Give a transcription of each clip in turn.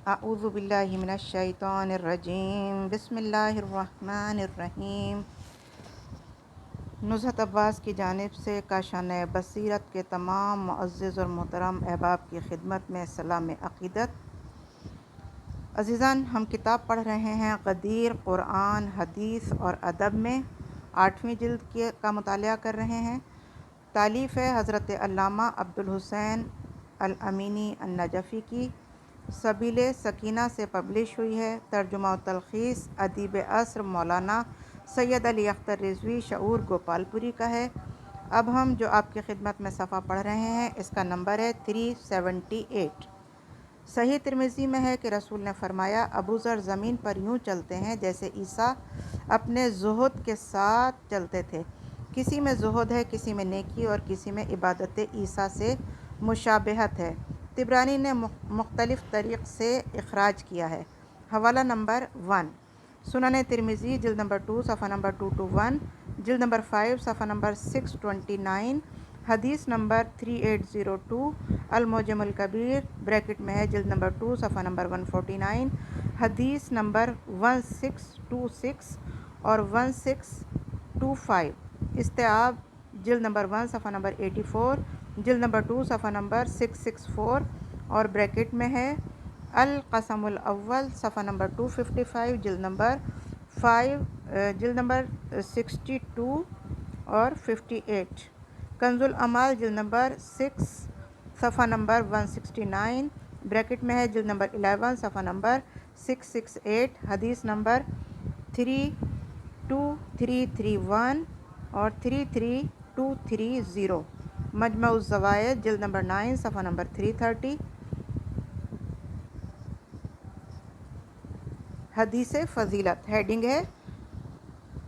اعوذ باللہ من الشیطان الرجیم، بسم اللہ الرحمن الرحیم۔ نزہت عباس کی جانب سے کاشان بصیرت کے تمام معزز اور محترم احباب کی خدمت میں سلام عقیدت۔ عزیزان، ہم کتاب پڑھ رہے ہیں غدیر قرآن حدیث اور ادب میں 8ویں جلد کا مطالعہ کر رہے ہیں۔ تالیف ہے حضرت علامہ عبدالحسین الامینی النجفی کی، سبیل سکینہ سے پبلش ہوئی ہے۔ ترجمہ و تلخیص ادیب عصر مولانا سید علی اختر رضوی شعور گوپال پوری کا ہے۔ اب ہم جو آپ کی خدمت میں صفحہ پڑھ رہے ہیں اس کا نمبر ہے 378۔ صحیح ترمذی میں ہے کہ رسول نے فرمایا، ابو ذر زمین پر یوں چلتے ہیں جیسے عیسیٰ اپنے زہد کے ساتھ چلتے تھے۔ کسی میں زہد ہے، کسی میں نیکی اور کسی میں عبادت عیسیٰ سے مشابہت ہے۔ طبرانی نے مختلف طریق سے اخراج کیا ہے۔ حوالہ نمبر 1، سنن ترمذی جلد نمبر 2 صفحہ نمبر 221، جلد نمبر 5 صفحہ نمبر 629، حدیث نمبر 3802، المعجم الکبیر بریکٹ میں ہے جلد نمبر 2 صفحہ نمبر 149، حدیث نمبر 1626 اور 1625، استیعاب جلد نمبر 1 صفحہ نمبر 84، جلد نمبر 2 صفحہ نمبر 664 اور بریکٹ میں ہے القسم الاول صفحہ نمبر 255، جلد نمبر 62 اور 58، کنز العمال جلد نمبر 6 صفحہ نمبر 169، بریکٹ میں ہے جلد نمبر 11 صفحہ نمبر 668، حدیث نمبر 32331 اور 33230، مجمع الزوائد جلد نمبر 9 صفحہ نمبر 330۔ حدیث فضیلت، ہیڈنگ ہے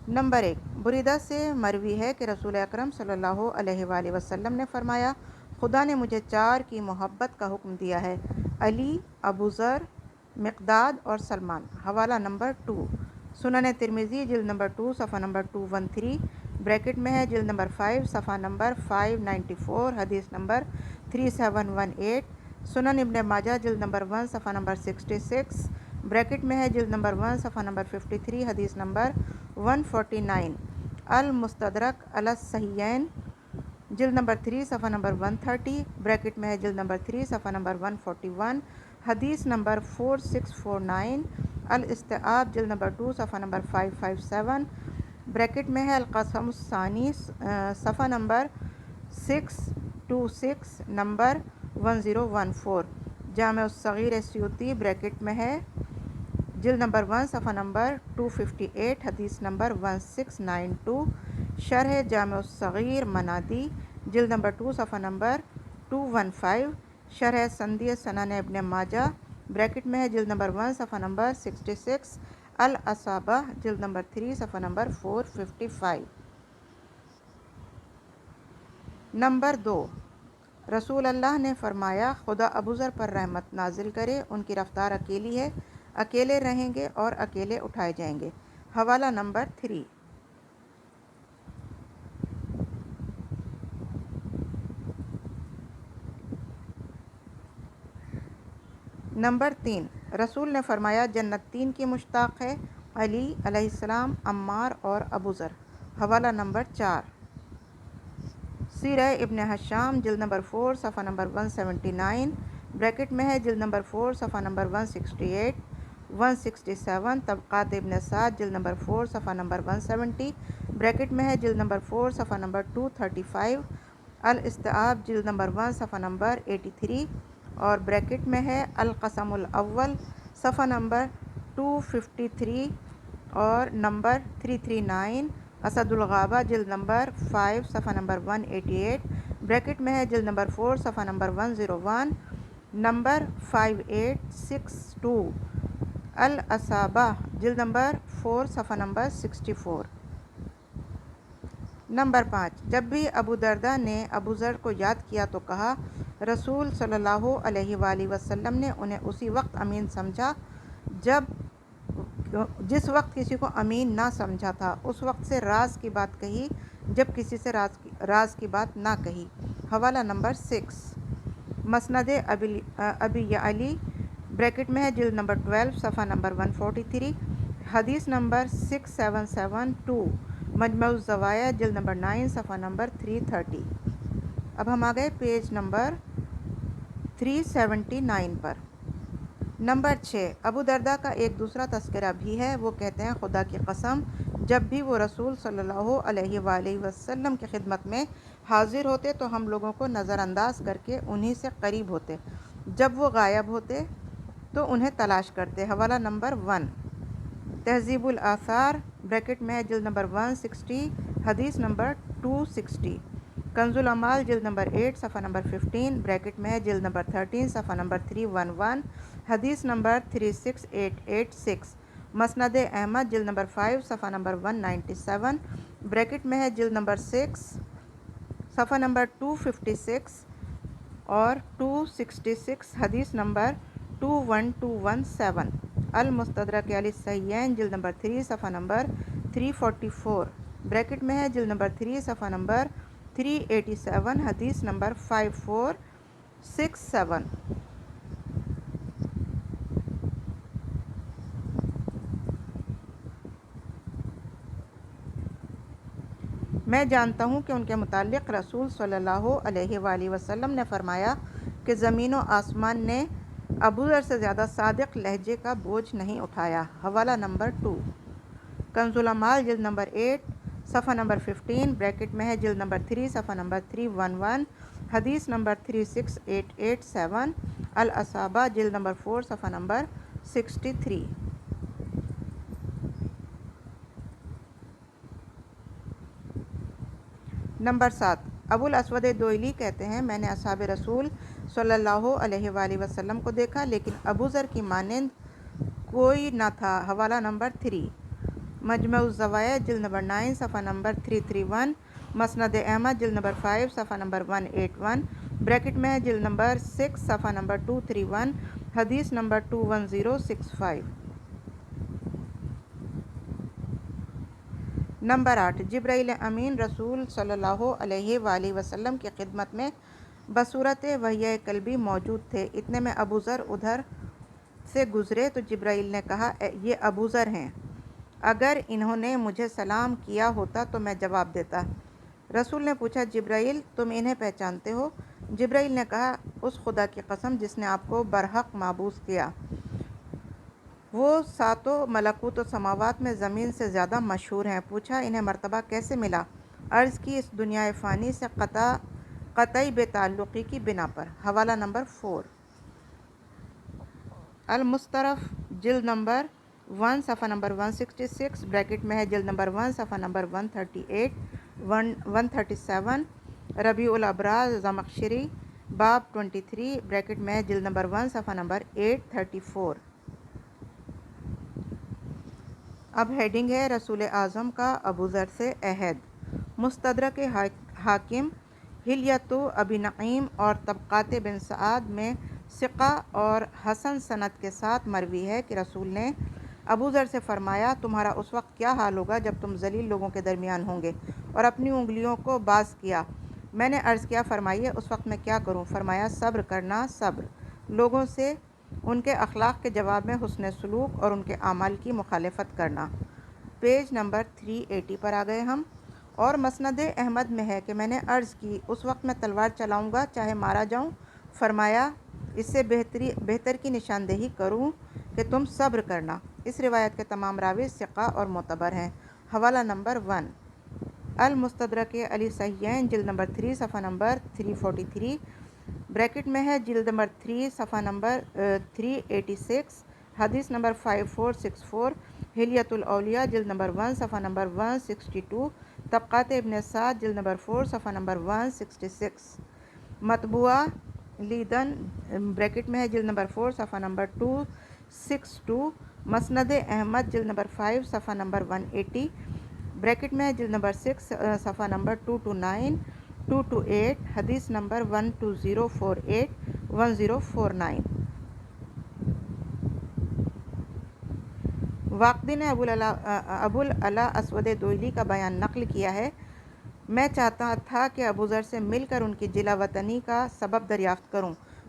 نمبر 1۔ بریدہ سے مروی ہے کہ رسول اکرم صلی اللہ علیہ وآلہ وسلم نے فرمایا، خدا نے مجھے 4 کی محبت کا حکم دیا ہے: علی، ابو ذر، مقداد اور سلمان۔ حوالہ نمبر 2، سنن ترمذی جلد نمبر 2 صفحہ نمبر 213، بریکٹ میں ہے جلد نمبر 5 صفحہ نمبر 594، حدیث نمبر 3718، سنن ابن ماجہ جلد نمبر 1 صفحہ نمبر 66، بریکٹ میں ہے جلد نمبر 1 صفحہ نمبر 53، حدیث نمبر 149، المستدرک علی الصحیحین جلد نمبر 3 صفحہ نمبر 130، بریکٹ میں ہے جلد نمبر 3 صفحہ نمبر 141، حدیث نمبر 4649، الاستیعاب جلد نمبر 2 صفحہ نمبر 557، بریکٹ میں ہے القسم الثانی صفحہ نمبر 626، نمبر 1014، جامع الصغیر سیوطی بریکٹ میں ہے جلد نمبر 1 صفحہ نمبر 258، حدیث نمبر 1692، شرح جامع الصغیر منادی جلد نمبر 2 صفحہ نمبر 215، شرح سندی سنن ابن ماجہ بریکٹ میں ہے جلد نمبر 1 صفحہ نمبر 66، الاصابہ جلد نمبر 3 صفحہ نمبر 455۔ نمبر 2، رسول اللہ نے فرمایا، خدا ابو ذر پر رحمت نازل کرے، ان کی رفتار اکیلی ہے، اکیلے رہیں گے اور اکیلے اٹھائے جائیں گے۔ حوالہ نمبر 3۔ نمبر 3، رسول نے فرمایا، جنت 3 کی مشتاق ہے: علی علیہ السلام، عمار اور ابو ذر۔ حوالہ نمبر 4۔ سیرہ ابن ہشام جلد نمبر 4 صفحہ نمبر 179، بریکٹ میں ہے جلد نمبر 4 صفحہ نمبر 168، 167، طبقات ابن سعد جلد نمبر 4 صفحہ نمبر 170، بریکٹ میں ہے جلد نمبر 4 صفحہ نمبر 235، الاستیعاب جلد نمبر 1 صفحہ نمبر 83 اور بریکٹ میں ہے القسم الاول صفحہ نمبر 253 اور نمبر 339، اسد الغابہ جلد نمبر 5 صفحہ نمبر 188، بریکٹ میں ہے جلد نمبر 4 صفحہ نمبر 101، نمبر 5862، الاصابہ جلد نمبر 4 صفحہ نمبر 64۔ نمبر 5، جب بھی ابو درداء نے ابو ذر کو یاد کیا تو کہا، رسول صلی اللہ علیہ وآلہ وسلم نے انہیں اسی وقت امین سمجھا جس وقت کسی کو امین نہ سمجھا تھا، اس وقت سے راز کی بات کہی جب کسی سے راز کی بات نہ کہی۔ حوالہ نمبر 6، مسند ابی یعلی بریکٹ میں ہے جلد نمبر 12 صفحہ نمبر 143، حدیث نمبر 6772، مجمع الزوایا جلد نمبر 9 صفحہ نمبر 330۔ اب ہم آ گئے پیج نمبر 379 پر۔ نمبر 6، ابو درداء کا ایک دوسرا تذکرہ بھی ہے۔ وہ کہتے ہیں خدا کی قسم جب بھی وہ رسول صلی اللہ علیہ وآلہ وسلم کی خدمت میں حاضر ہوتے تو ہم لوگوں کو نظر انداز کر کے انہی سے قریب ہوتے، جب وہ غائب ہوتے تو انہیں تلاش کرتے۔ حوالہ نمبر 1، تہذیب الآثار بریکٹ میں ہے جلد نمبر 160، حدیث نمبر 260۔ کنز العمال جلد نمبر 8 صفحہ نمبر 15 بریکٹ میں ہے جلد نمبر 13 صفحہ نمبر 311، حدیث نمبر 36886۔ مسند احمد جلد نمبر 5 صفحہ نمبر 197 بریکٹ میں ہے جلد نمبر 6 صفحہ نمبر 256 اور 266، حدیث نمبر 21217۔ المستدرک علی الصحیحین جلد نمبر 3 صفحہ نمبر 344 بریکٹ میں ہے جلد نمبر 3 صفحہ نمبر 387، حدیث نمبر 5467۔ میں جانتا ہوں کہ ان کے متعلق رسول صلی اللہ علیہ وآلہ وسلم نے فرمایا کہ زمین و آسمان نے ابو ذر سے زیادہ صادق لہجے کا بوجھ نہیں اٹھایا۔ حوالہ نمبر 2، کنز العمال جلد نمبر 8 صفحہ نمبر 15 بریکٹ میں ہے جلد نمبر 3 صفحہ نمبر 311، حدیث نمبر 36887۔ الاصابہ جلد نمبر 4 صفحہ نمبر 63۔ نمبر 7، ابو الاسود دوئلی کہتے ہیں میں نے اصحاب رسول صلی اللہ علیہ وآلہ وسلم کو دیکھا لیکن ابو ذر کی مانند کوئی نہ تھا۔ حوالہ نمبر 3، مجمع الزوایا جلد نمبر 9 صفحہ نمبر 331، مسند احمد جلد نمبر 5 صفحہ نمبر 181 بریکٹ میں ہے جلد نمبر 6 صفحہ نمبر 231، حدیث نمبر 21065۔ نمبر 8، جبرائیل امین رسول صلی اللہ علیہ وآلہ وسلم کی خدمت میں بصورت وحیہ قلبی موجود تھے۔ اتنے میں ابو ذر ادھر سے گزرے تو جبرائیل نے کہا یہ ابو ذر ہیں، اگر انہوں نے مجھے سلام کیا ہوتا تو میں جواب دیتا۔ رسول نے پوچھا جبرائیل تم انہیں پہچانتے ہو؟ جبرائیل نے کہا اس خدا کی قسم جس نے آپ کو برحق معبوس کیا، وہ ساتوں ملکوت و سماوات میں زمین سے زیادہ مشہور ہیں۔ پوچھا انہیں مرتبہ کیسے ملا؟ عرض کی اس دنیا فانی سے قطعی بے تعلقی کی بنا پر۔ حوالہ نمبر 4، المسترف جلد نمبر 1 صفحہ نمبر 166 بریکٹ میں ہے جلد نمبر 1 صفحہ نمبر 138 137، ربیع الابرار زمخشری باب 23 بریکٹ میں ہے جلد نمبر 1 صفحہ نمبر 834۔ اب ہیڈنگ ہے رسول اعظم کا ابو ذر سے عہد۔ مستدرک حاکم، حلیۃ ابی نعیم اور طبقات بن سعد میں ثقہ اور حسن سند کے ساتھ مروی ہے کہ رسول نے ابو ذر سے فرمایا تمہارا اس وقت کیا حال ہوگا جب تم ذلیل لوگوں کے درمیان ہوں گے، اور اپنی انگلیوں کو باز کیا۔ میں نے عرض کیا فرمائیے اس وقت میں کیا کروں؟ فرمایا صبر کرنا، صبر لوگوں سے ان کے اخلاق کے جواب میں حسن سلوک اور ان کے اعمال کی مخالفت کرنا۔ پیج نمبر 380 پر آ گئے ہم۔ اور مسند احمد میں ہے کہ میں نے عرض کی اس وقت میں تلوار چلاؤں گا چاہے مارا جاؤں؟ فرمایا اس سے بہتر کی نشاندہی کروں کہ تم صبر کرنا۔ اس روایت کے تمام راوی ثقہ اور معتبر ہیں۔ حوالہ نمبر 1، المستدرک علی الصحیحین جلد نمبر 3 صفحہ نمبر 343 بریکٹ میں ہے جلد نمبر 3 صفحہ نمبر 386، حدیث نمبر 5464، حلیۃ الاولیاء جلد نمبر 1 صفحہ نمبر 162، طبقات ابن سعد جلد نمبر 4 صفحہ نمبر 166، مطبوعہ لیدن بریکٹ میں ہے جلد نمبر 4 صفحہ نمبر 262، مسند احمد جلد نمبر 5 صفحہ نمبر 180 بریکٹ میں ہے جلد نمبر 6 صفحہ نمبر 229 228، حدیث نمبر 12048 1049۔ واقدی نے ابو العلا اسود دوئلی کا بیان نقل کیا ہے میں چاہتا تھا کہ ابو ذر سے مل کر ان کی جلا وطنی کا سبب دریافت کروں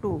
2,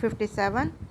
57,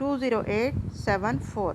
20874।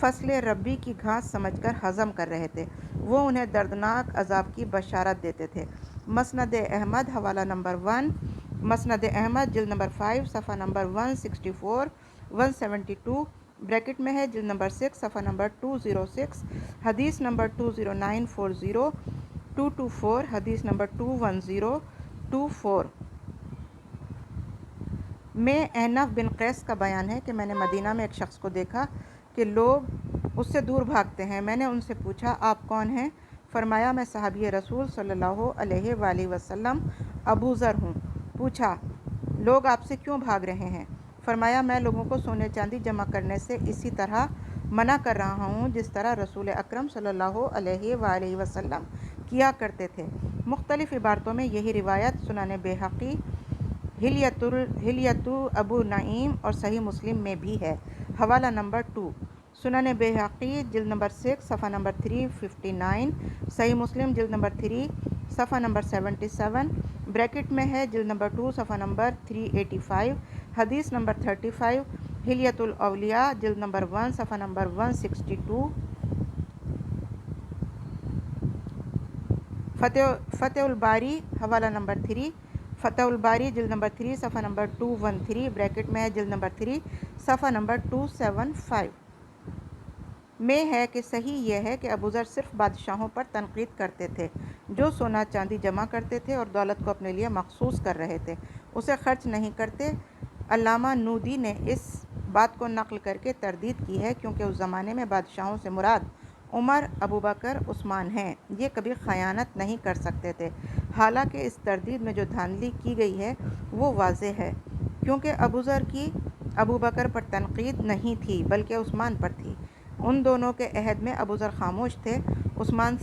فصل ربی کی گھاس سمجھ کر ہضم کر رہے تھے۔ وہ انہیں دردناک عذاب کی بشارت دیتے تھے۔ مسند احمد حوالہ نمبر 1، مسند احمد جلد نمبر 5 صفحہ نمبر 164 172 بریکٹ میں ہے، جلد نمبر 6 صفحہ نمبر 206، حدیث نمبر 20940 224، حدیث نمبر 21024 میں احنف بن قیس کا بیان ہے کہ میں نے مدینہ میں ایک شخص کو دیکھا کہ لوگ اس سے دور بھاگتے ہیں۔ میں نے ان سے پوچھا آپ کون ہیں؟ فرمایا میں صحابی رسول صلی اللہ علیہ وآلہ وسلم ابو ذر ہوں۔ پوچھا لوگ آپ سے کیوں بھاگ رہے ہیں؟ فرمایا میں لوگوں کو سونے چاندی جمع کرنے سے اسی طرح منع کر رہا ہوں جس طرح رسول اکرم صلی اللہ علیہ وآلہ وسلم کیا کرتے تھے۔ مختلف عبارتوں میں یہی روایت سنن بیہقی، حلیۃ ابو نعیم اور صحیح مسلم میں بھی ہے۔ حوالہ نمبر 2 سنن بیہقی جلد نمبر 6 صفحہ نمبر 359، صحیح مسلم جلد نمبر 3 صفحہ نمبر 77 بریکٹ میں ہے، جلد نمبر 2 صفحہ نمبر 385، حدیث نمبر 35، حلیۃ الاولیاء جلد نمبر 1 صفحہ نمبر 162، فتح الباری حوالہ نمبر 3، فتح الباری جلد نمبر 3 صفحہ نمبر 213 بریکٹ میں ہے، جلد نمبر 3 صفحہ نمبر 275 میں ہے کہ صحیح یہ ہے کہ ابو ذر صرف بادشاہوں پر تنقید کرتے تھے جو سونا چاندی جمع کرتے تھے اور دولت کو اپنے لیے مخصوص کر رہے تھے، اسے خرچ نہیں کرتے۔ علامہ نودی نے اس بات کو نقل کر کے تردید کی ہے کیونکہ اس زمانے میں بادشاہوں سے مراد عمر، ابوبکر، عثمان ہیں، یہ کبھی خیانت نہیں کر سکتے تھے۔ حالانکہ اس تردید میں جو دھاندلی کی گئی ہے وہ واضح ہے کیونکہ ابو ذر کی ابوبکر پر تنقید نہیں تھی بلکہ عثمان پر تھی۔ ان دونوں کے عہد میں ابو ذر خاموش تھے۔ عثمان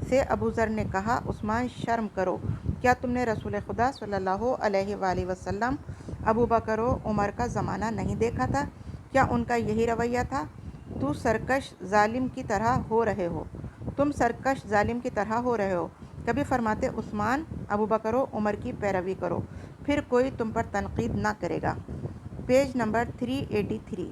سے ابو ذر نے کہا عثمان شرم کرو، کیا تم نے رسول خدا صلی اللہ علیہ وآلہ وسلم، ابوبکر و عمر کا زمانہ نہیں دیکھا تھا؟ کیا ان کا یہی رویہ تھا؟ تو سرکش ظالم کی طرح ہو رہے ہو، تم سرکش ظالم کی طرح ہو رہے ہو۔ کبھی فرماتے عثمان، ابوبکر و عمر کی پیروی کرو، پھر کوئی تم پر تنقید نہ کرے گا۔ Page number 383۔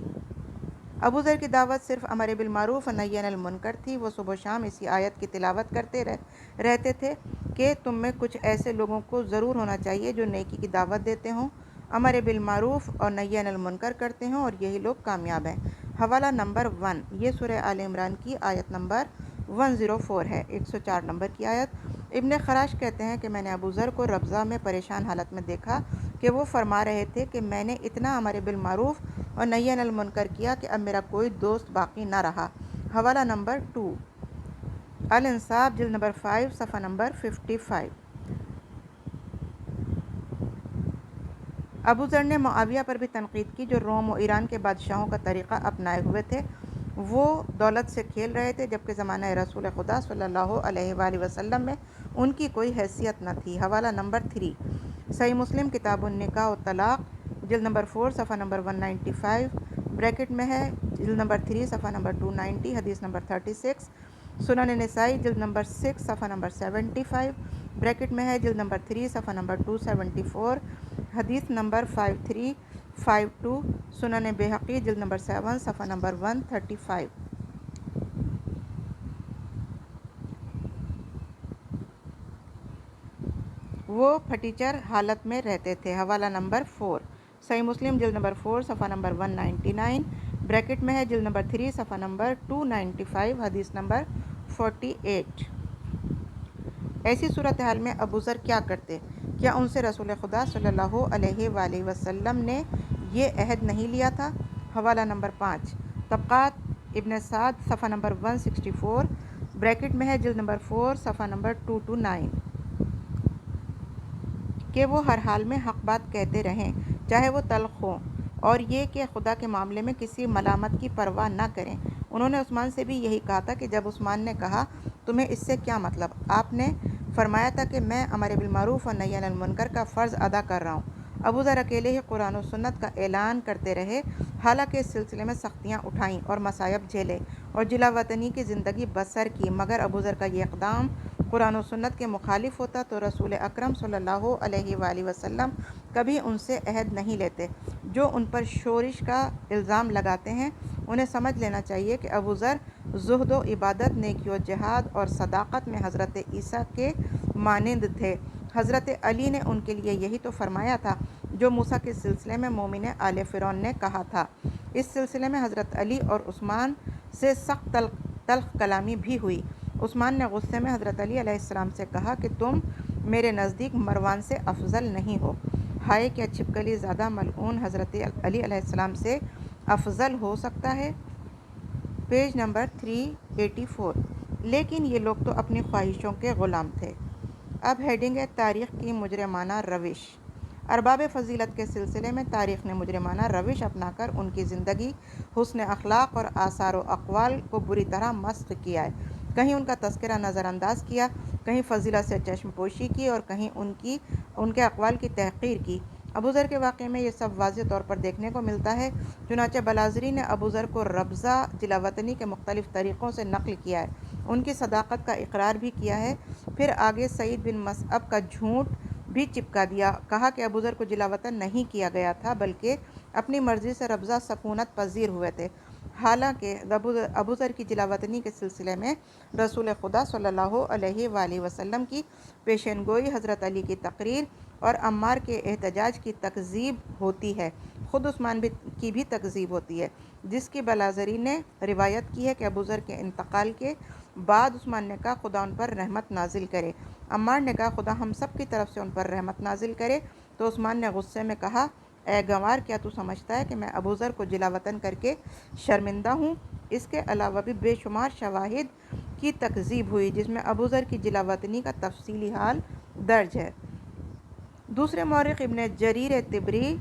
ابو ذر کی دعوت صرف امر بالمعروف و نہی عن المنکر تھی۔ وہ صبح و شام اسی آیت کی تلاوت کرتے رہتے تھے کہ تم میں کچھ ایسے لوگوں کو ضرور ہونا چاہیے جو نیکی کی دعوت دیتے ہوں، امر بالمعروف اور نہی عن المنکر کرتے ہوں، اور یہی لوگ کامیاب ہیں۔ حوالہ نمبر 1 یہ سورہ آل عمران کی آیت نمبر 104 ہے، 104 نمبر کی آیت۔ ابن خراش کہتے ہیں کہ میں نے ابو ذر کو ربضہ میں پریشان حالت میں دیکھا کہ وہ فرما رہے تھے کہ میں نے اتنا امر بالمعروف اور نہی عن المنکر کیا کہ اب میرا کوئی دوست باقی نہ رہا۔ حوالہ نمبر 2 الانصاف جلد نمبر 5 صفحہ نمبر 55۔ ابو ذر نے معاویہ پر بھی تنقید کی جو روم و ایران کے بادشاہوں کا طریقہ اپنائے ہوئے تھے۔ وہ دولت سے کھیل رہے تھے جبکہ زمانہ رسول خدا صلی اللہ علیہ وآلہ وسلم میں ان کی کوئی حیثیت نہ تھی۔ حوالہ نمبر 3 صحیح مسلم کتاب النکاح و طلاق جلد نمبر 4 صفحہ نمبر 195 بریکٹ میں ہے، جلد نمبر 3 صفحہ نمبر 290، حدیث نمبر 36، سنن نسائی جلد نمبر 6 صفحہ نمبر 75 بریکٹ میں ہے، جلد نمبر 3 صفحہ نمبر 274، حدیث نمبر 5352، سنن بیہقی جلد نمبر 7 صفحہ نمبر 135۔ وہ پھٹیچر حالت میں رہتے تھے۔ حوالہ نمبر 4 صحیح مسلم جلد نمبر 4 صفحہ نمبر 199 بریکٹ میں ہے، جلد نمبر 3 صفحہ نمبر 295، حدیث نمبر 48۔ ایسی صورتحال میں ابو ذر کیا کرتے؟ کیا ان سے رسول خدا صلی اللہ علیہ وآلہ وسلم نے یہ عہد نہیں لیا تھا؟ حوالہ نمبر 5 طبقات ابن سعد صفحہ نمبر 164 بریکٹ میں ہے، جلد نمبر 4 صفحہ نمبر 229 کہ وہ ہر حال میں حق بات کہتے رہیں چاہے وہ تلخ ہو، اور یہ کہ خدا کے معاملے میں کسی ملامت کی پرواہ نہ کریں۔ انہوں نے عثمان سے بھی یہی کہا تھا کہ جب عثمان نے کہا تمہیں اس سے کیا مطلب، آپ نے فرمایا تھا کہ میں امر بالمعروف اور نہی عن المنکر کا فرض ادا کر رہا ہوں۔ ابو ذر اکیلے ہی قرآن و سنت کا اعلان کرتے رہے، حالانکہ اس سلسلے میں سختیاں اٹھائیں اور مصائب جھیلے اور جلا وطنی کی زندگی بسر کی، مگر ابو ذر کا یہ اقدام قرآن و سنت کے مخالف ہوتا تو رسول اکرم صلی اللہ علیہ وآلہ وسلم کبھی ان سے عہد نہیں لیتے۔ جو ان پر شورش کا الزام لگاتے ہیں انہیں سمجھ لینا چاہیے کہ ابو ذر زہد و عبادت، نیکی و جہاد اور صداقت میں حضرت عیسیٰ کے مانند تھے۔ حضرت علی نے ان کے لیے یہی تو فرمایا تھا جو موسیٰ کے سلسلے میں مومن آل فرعون نے کہا تھا۔ اس سلسلے میں حضرت علی اور عثمان سے سخت تلخ کلامی بھی ہوئی۔ عثمان نے غصے میں حضرت علی علیہ السلام سے کہا کہ تم میرے نزدیک مروان سے افضل نہیں ہو۔ ہائے کیا چھپکلی زیادہ ملعون حضرت علی علیہ السلام سے افضل ہو سکتا ہے؟ Page number 384۔ لیکن یہ لوگ تو اپنی خواہشوں کے غلام تھے۔ اب ہیڈنگ ہے تاریخ کی مجرمانہ روش۔ ارباب فضیلت کے سلسلے میں تاریخ نے مجرمانہ روش اپنا کر ان کی زندگی، حسن اخلاق اور آثار و اقوال کو بری طرح مسخ کیا ہے۔ کہیں ان کا تذکرہ نظر انداز کیا، کہیں فضیلت سے چشم پوشی کی اور کہیں ان کے اقوال کی تحقیر کی۔ ابو ذر کے واقعے میں یہ سب واضح طور پر دیکھنے کو ملتا ہے۔ چنانچہ بلاذری نے ابو ذر کو ربضہ جلاوطنی کے مختلف طریقوں سے نقل کیا ہے، ان کی صداقت کا اقرار بھی کیا ہے۔ پھر آگے سعید بن مصعب کا جھوٹ بھی چپکا دیا، کہا کہ ابو ذر کو جلاوطن نہیں کیا گیا تھا بلکہ اپنی مرضی سے ربضہ سکونت پذیر ہوئے تھے۔ حالانکہ ابو ذر کی جلاوطنی کے سلسلے میں رسول خدا صلی اللہ علیہ وآلہ وسلم کی پیشین گوئی، حضرت علی کی تقریر اور عمار کے احتجاج کی تکذیب ہوتی ہے، خود عثمان کی بھی تکذیب ہوتی ہے، جس کی بلاذری نے روایت کی ہے کہ ابو ذر کے انتقال کے بعد عثمان نے کہا خدا ان پر رحمت نازل کرے، عمار نے کہا خدا ہم سب کی طرف سے ان پر رحمت نازل کرے، تو عثمان نے غصے میں کہا اے گنوار کیا تو سمجھتا ہے کہ میں ابو ذر کو جلاوطن کر کے شرمندہ ہوں؟ اس کے علاوہ بھی بے شمار شواہد کی تکذیب ہوئی جس میں ابو ذر کی جلاوطنی کا تفصیلی حال درج ہے۔ دوسرے مورخ ابن جریر طبری،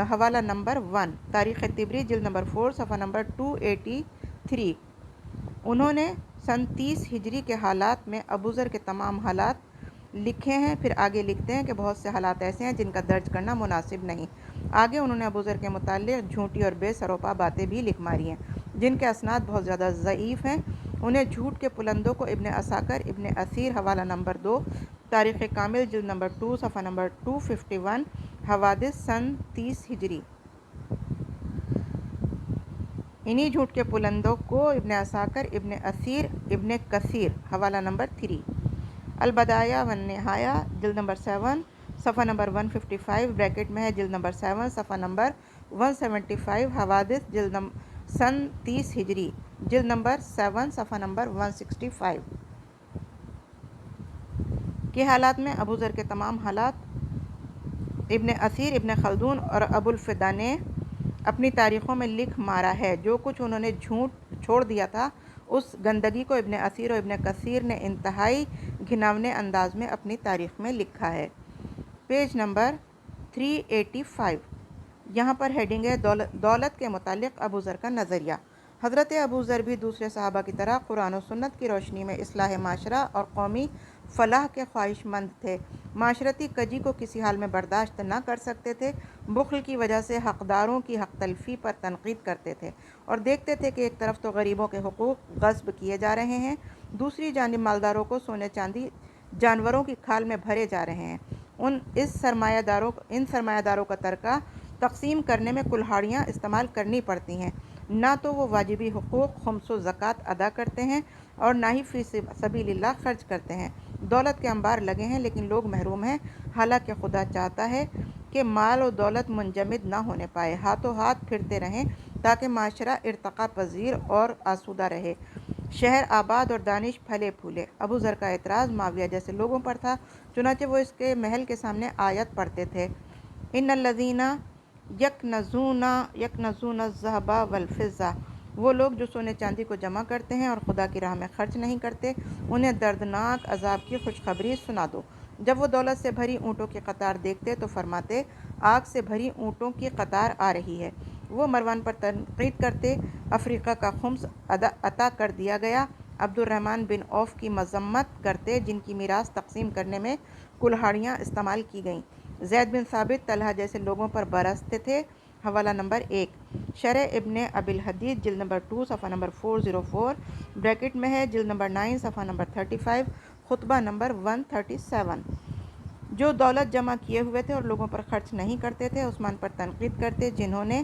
حوالہ نمبر 1، تاریخ طبری جلد نمبر 4 صفحہ نمبر 283، انہوں نے سن 30 ہجری کے حالات میں ابو ذر کے تمام حالات لکھے ہیں۔ پھر آگے لکھتے ہیں کہ بہت سے حالات ایسے ہیں جن کا درج کرنا مناسب نہیں۔ آگے انہوں نے ابو ذر کے متعلق جھوٹی اور بے سروپا باتیں بھی لکھ ماری ہیں جن کے اسناد بہت زیادہ ضعیف ہیں۔ انہیں جھوٹ کے پلندوں کو ابن عساکر، ابن اثیر، حوالہ نمبر 2، تاریخ کامل جلد نمبر 2 صفحہ نمبر 251، حوادث سن 30 ہجری۔ انہی جھوٹ کے پلندوں کو ابن عساکر، ابن اثیر، ابن کثیر، حوالہ نمبر 3، البدایہ والنہایہ جلد نمبر 7 صفحہ نمبر 155 بریکٹ میں ہے، جلد نمبر 7 صفحہ نمبر 175، حوادث سن 30 ہجری جلد نمبر 7 صفحہ نمبر 165 کے حالات میں ابو ذر کے تمام حالات ابن اثیر، ابن خلدون اور ابو الفدا نے اپنی تاریخوں میں لکھ مارا ہے۔ جو کچھ انہوں نے جھوٹ چھوڑ دیا تھا اس گندگی کو ابن اثیر اور ابن کثیر نے انتہائی گھناونے انداز میں اپنی تاریخ میں لکھا ہے۔ پیج نمبر 385، یہاں پر ہیڈنگ ہے دولت کے متعلق ابو ذر کا نظریہ۔ حضرت ابو ذر بھی دوسرے صحابہ کی طرح قرآن و سنت کی روشنی میں اصلاح معاشرہ اور قومی فلاح کے خواہش مند تھے۔ معاشرتی کجی کو کسی حال میں برداشت نہ کر سکتے تھے، بخل کی وجہ سے حقداروں کی حق تلفی پر تنقید کرتے تھے اور دیکھتے تھے کہ ایک طرف تو غریبوں کے حقوق غصب کیے جا رہے ہیں، دوسری جانب مالداروں کو سونے چاندی جانوروں کی کھال میں بھرے جا رہے ہیں۔ ان سرمایہ داروں کا ترکہ تقسیم کرنے میں کلہاڑیاں استعمال کرنی پڑتی ہیں، نہ تو وہ واجبی حقوق خمس و زکوٰۃ ادا کرتے ہیں اور نہ ہی فی سبیل اللہ خرچ کرتے ہیں۔ دولت کے انبار لگے ہیں لیکن لوگ محروم ہیں، حالانکہ خدا چاہتا ہے کہ مال و دولت منجمد نہ ہونے پائے، ہاتھوں ہاتھ پھرتے رہیں تاکہ معاشرہ ارتقا پذیر اور آسودہ رہے، شہر آباد اور دانش پھلے پھولے۔ ابو ذر کا اعتراض معاویہ جیسے لوگوں پر تھا، چنانچہ وہ اس کے محل کے سامنے آیت پڑھتے تھے، ان الذین یکنزون الذھب والفضہ، وہ لوگ جو سونے چاندی کو جمع کرتے ہیں اور خدا کی راہ میں خرچ نہیں کرتے، انہیں دردناک عذاب کی خوشخبری سنا دو۔ جب وہ دولت سے بھری اونٹوں کی قطار دیکھتے تو فرماتے آگ سے بھری اونٹوں کی قطار آ رہی ہے۔ وہ مروان پر تنقید کرتے، افریقہ کا خمس عطا کر دیا گیا۔ عبد الرحمن بن عوف کی مذمت کرتے جن کی میراث تقسیم کرنے میں کلہاڑیاں استعمال کی گئیں۔ زید بن ثابت طلحہ جیسے لوگوں پر برستے تھے۔ حوالہ نمبر 1، شرح ابن ابی الحدید جلد نمبر 2 صفحہ نمبر 404 بریکٹ میں ہے، جلد نمبر 9 صفحہ نمبر 35، خطبہ نمبر 137۔ جو دولت جمع کیے ہوئے تھے اور لوگوں پر خرچ نہیں کرتے تھے، عثمان پر تنقید کرتے جنہوں نے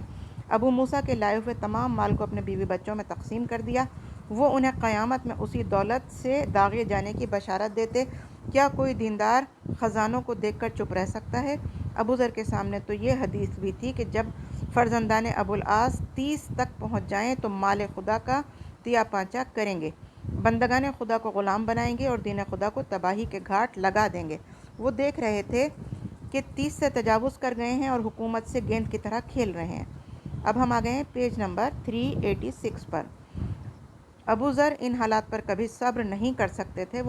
ابو موسیٰ کے لائے ہوئے تمام مال کو اپنے بیوی بچوں میں تقسیم کر دیا۔ وہ انہیں قیامت میں اسی دولت سے داغے جانے کی بشارت دیتے۔ کیا کوئی دیندار خزانوں کو دیکھ کر چپ رہ سکتا ہے؟ ابو ذر کے سامنے تو یہ حدیث بھی تھی کہ جب فرزندان ابو العاص 30 تک پہنچ جائیں تو مال خدا کا تیا پانچا کریں گے، بندگان خدا کو غلام بنائیں گے اور دین خدا کو تباہی کے گھاٹ لگا دیں گے۔ وہ دیکھ رہے تھے کہ 30 سے تجاوز کر گئے ہیں اور حکومت سے گیند کی طرح کھیل رہے ہیں۔ اب ہم آ گئے ہیں پیج نمبر 386 پر۔ ابو ذر ان حالات پر کبھی صبر نہیں کر سکتے تھے۔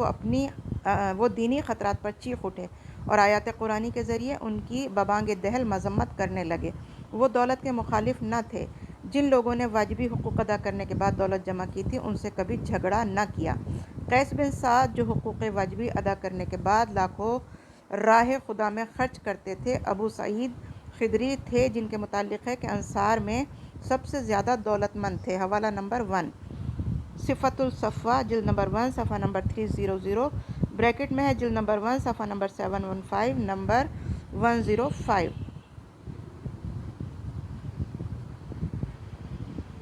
وہ دینی خطرات پر چیخ اٹھے اور آیات قرآنی کے ذریعے ان کی ببانگ دہل مذمت کرنے لگے۔ وہ دولت کے مخالف نہ تھے۔ جن لوگوں نے واجبی حقوق ادا کرنے کے بعد دولت جمع کی تھی ان سے کبھی جھگڑا نہ کیا۔ قیس بن سعد جو حقوق واجبی ادا کرنے کے بعد لاکھوں راہ خدا میں خرچ کرتے تھے، ابو سعید خدری تھے جن کے متعلق ہے کہ انصار میں سب سے زیادہ دولت مند تھے۔ حوالہ نمبر 1 صفۃ الصفوہ جلد نمبر 1 صفحہ نمبر 300 بریکٹ میں ہے، جلد نمبر 1 صفحہ نمبر 715 نمبر 105۔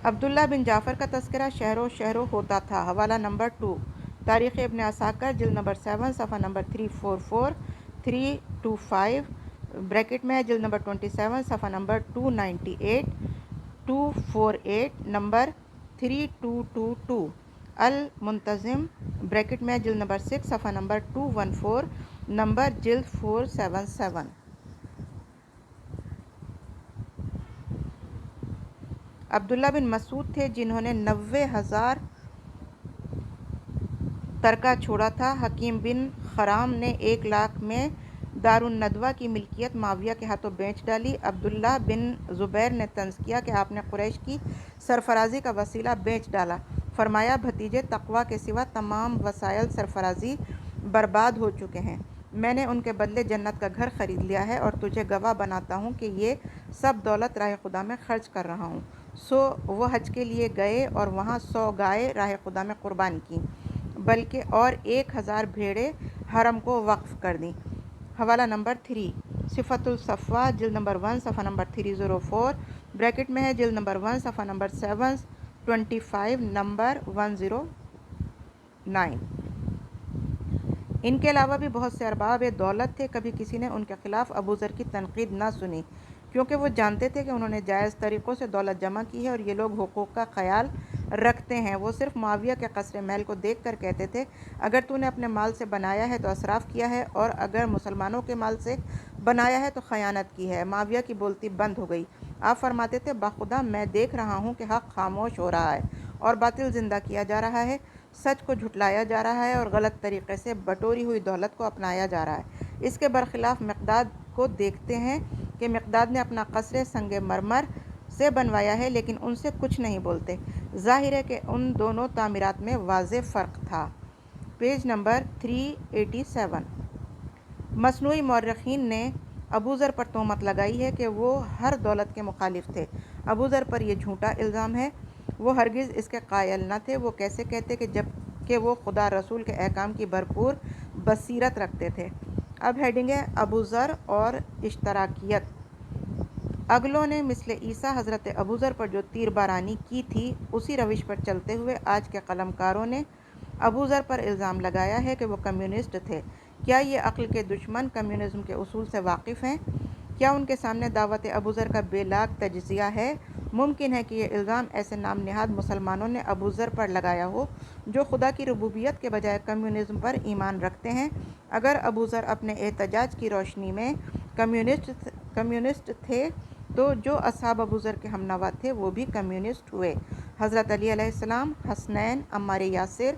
عبداللہ بن جعفر کا تذکرہ شہر و شہر ہوتا تھا۔ حوالہ نمبر 2 تاریخ ابن عساکر جلد نمبر 7 صفحہ نمبر 344 325 بریکٹ میں ہے، جلد نمبر 27 صفحہ نمبر 298 248 نمبر 3222 المنتظم بریکٹ میں ہے، جلد نمبر 6 صفحہ نمبر 214 نمبر جلد 477۔ عبداللہ بن مسعود تھے جنہوں نے 90,000 ترکہ چھوڑا تھا۔ حکیم بن خرام نے 1 لاکھ میں دارالندوہ کی ملکیت معاویہ کے ہاتھوں بیچ ڈالی۔ عبداللہ بن زبیر نے طنز کیا کہ آپ نے قریش کی سرفرازی کا وسیلہ بیچ ڈالا۔ فرمایا بھتیجے تقویٰ کے سوا تمام وسائل سرفرازی برباد ہو چکے ہیں۔ میں نے ان کے بدلے جنت کا گھر خرید لیا ہے اور تجھے گواہ بناتا ہوں کہ یہ سب دولت راہ خدا میں خرچ کر رہا ہوں۔ سو وہ حج کے لیے گئے اور وہاں 100 گائے راہ خدا میں قربان کیں، بلکہ اور 1000 بھیڑیں حرم کو وقف کر دیں۔ حوالہ نمبر 3 صفۃ الصفوہ جلد نمبر 1 صفحہ نمبر 304 بریکٹ میں ہے، جلد نمبر 1 صفحہ نمبر 725 نمبر 109۔ ان کے علاوہ بھی بہت سے ارباب دولت تھے۔ کبھی کسی نے ان کے خلاف ابو ذر کی تنقید نہ سنی، کیونکہ وہ جانتے تھے کہ انہوں نے جائز طریقوں سے دولت جمع کی ہے اور یہ لوگ حقوق کا خیال رکھتے ہیں۔ وہ صرف معاویہ کے قصر محل کو دیکھ کر کہتے تھے اگر تو نے اپنے مال سے بنایا ہے تو اسراف کیا ہے اور اگر مسلمانوں کے مال سے بنایا ہے تو خیانت کی ہے۔ معاویہ کی بولتی بند ہو گئی۔ آپ فرماتے تھے بخدا میں دیکھ رہا ہوں کہ حق خاموش ہو رہا ہے اور باطل زندہ کیا جا رہا ہے، سچ کو جھٹلایا جا رہا ہے اور غلط طریقے سے بٹوری ہوئی دولت کو اپنایا جا رہا ہے۔ اس کے برخلاف مقداد کو دیکھتے ہیں کہ مقداد نے اپنا قصر سنگ مرمر سے بنوایا ہے لیکن ان سے کچھ نہیں بولتے۔ ظاہر ہے کہ ان دونوں تعمیرات میں واضح فرق تھا۔ Page number 387۔ مصنوعی مورخین نے ابو ذر پر تہمت لگائی ہے کہ وہ ہر دولت کے مخالف تھے۔ ابو ذر پر یہ جھوٹا الزام ہے، وہ ہرگز اس کے قائل نہ تھے۔ وہ کیسے کہتے کہ جب کہ وہ خدا رسول کے احکام کی بھرپور بصیرت رکھتے تھے۔ اب ہیڈنگ ہے ابو ذر اور اشتراکیت۔ اگلوں نے مثل عیسیٰ حضرت ابو ذر پر جو تیر بارانی کی تھی، اسی روش پر چلتے ہوئے آج کے قلم کاروں نے ابو ذر پر الزام لگایا ہے کہ وہ کمیونسٹ تھے۔ کیا یہ عقل کے دشمن کمیونزم کے اصول سے واقف ہیں؟ کیا ان کے سامنے دعوت ابو ذر کا بے لاگ تجزیہ ہے؟ ممکن ہے کہ یہ الزام ایسے نام نہاد مسلمانوں نے ابو ذر پر لگایا ہو جو خدا کی ربوبیت کے بجائے کمیونزم پر ایمان رکھتے ہیں۔ اگر ابو ذر اپنے احتجاج کی روشنی میں کمیونسٹ تھے تو جو اصحاب ابو ذر کے ہمنوا تھے وہ بھی کمیونسٹ ہوئے۔ حضرت علی علیہ السلام، حسنین، عمار یاسر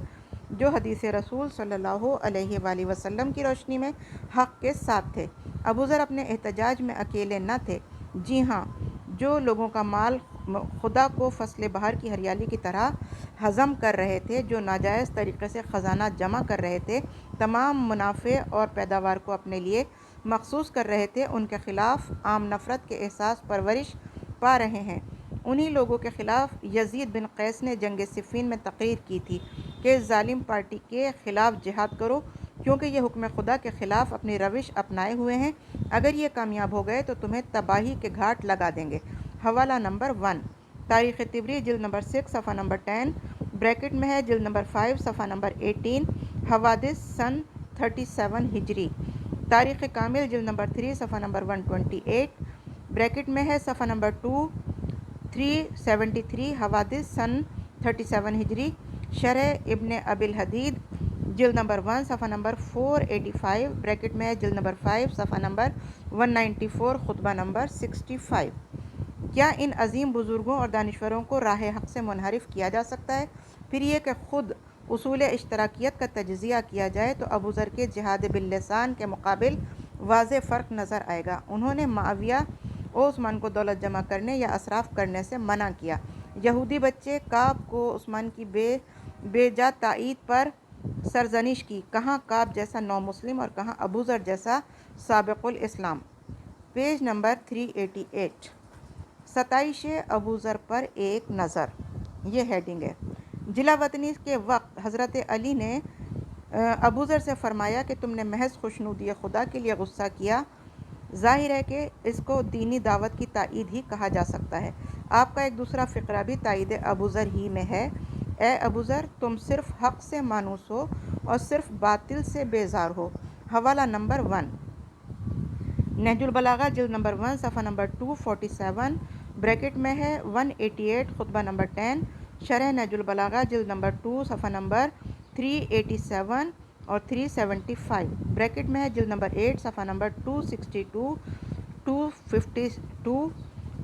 جو حدیث رسول صلی اللہ علیہ وآلہ وسلم کی روشنی میں حق کے ساتھ تھے۔ ابو ذر اپنے احتجاج میں اکیلے نہ تھے۔ جی ہاں، جو لوگوں کا مال خدا کو فصل بہار کی ہریالی کی طرح ہضم کر رہے تھے، جو ناجائز طریقے سے خزانہ جمع کر رہے تھے، تمام منافع اور پیداوار کو اپنے لیے مخصوص کر رہے تھے، ان کے خلاف عام نفرت کے احساس پرورش پا رہے ہیں۔ انہی لوگوں کے خلاف یزید بن قیس نے جنگ صفین میں تقریر کی تھی کہ اس ظالم پارٹی کے خلاف جہاد کرو کیونکہ یہ حکم خدا کے خلاف اپنی روش اپنائے ہوئے ہیں، اگر یہ کامیاب ہو گئے تو تمہیں تباہی کے گھاٹ لگا دیں گے۔ حوالہ نمبر 1 تاریخ طبری جلد نمبر 6 صفحہ نمبر 10 بریکٹ میں ہے جلد نمبر 5 صفحہ نمبر 18 حوادث سن 37 ہجری تاریخ کامل جلد نمبر 3 صفحہ نمبر 128 بریکٹ میں ہے صفحہ نمبر 2 373 حوادث سن 37 ہجری شرح ابن ابی الحدید جلد نمبر 1 صفحہ نمبر 485 بریکٹ میں ہے جلد نمبر 5 صفحہ نمبر 194 خطبہ نمبر 65 کیا ان عظیم بزرگوں اور دانشوروں کو راہ حق سے منحرف کیا جا سکتا ہے؟ پھر یہ کہ خود اصول اشتراکیت کا تجزیہ کیا جائے تو ابو ذر کے جہاد باللسان کے مقابل واضح فرق نظر آئے گا۔ انہوں نے معاویہ و عثمان کو دولت جمع کرنے یا اصراف کرنے سے منع کیا۔ یہودی بچے کعب کو عثمان کی بے جا تائید پر سرزنش کی، کہاں کعب جیسا نو مسلم اور کہاں ابو ذر جیسا سابق الاسلام۔ پیج نمبر 388 ستائش ابو ذر پر ایک نظر، یہ ہیڈنگ ہے۔ جلا وطنی کے وقت حضرت علی نے ابو ذر سے فرمایا کہ تم نے محض خوشنودی خدا کے لیے غصہ کیا، ظاہر ہے کہ اس کو دینی دعوت کی تائید ہی کہا جا سکتا ہے۔ آپ کا ایک دوسرا فقرہ بھی تائید ابو ذر ہی میں ہے۔ اے ابو ذر، تم صرف حق سے مانوس ہو اور صرف باطل سے بیزار ہو۔ حوالہ نمبر 1 نہج البلاغہ جلد نمبر 1 صفحہ نمبر 247 بریکٹ میں ہے 188 خطبہ نمبر 10 شرح نہج البلاغہ جلد نمبر 2 صفحہ نمبر 387 اور 375 بریکٹ میں ہے جلد نمبر 8 صفحہ نمبر 262 252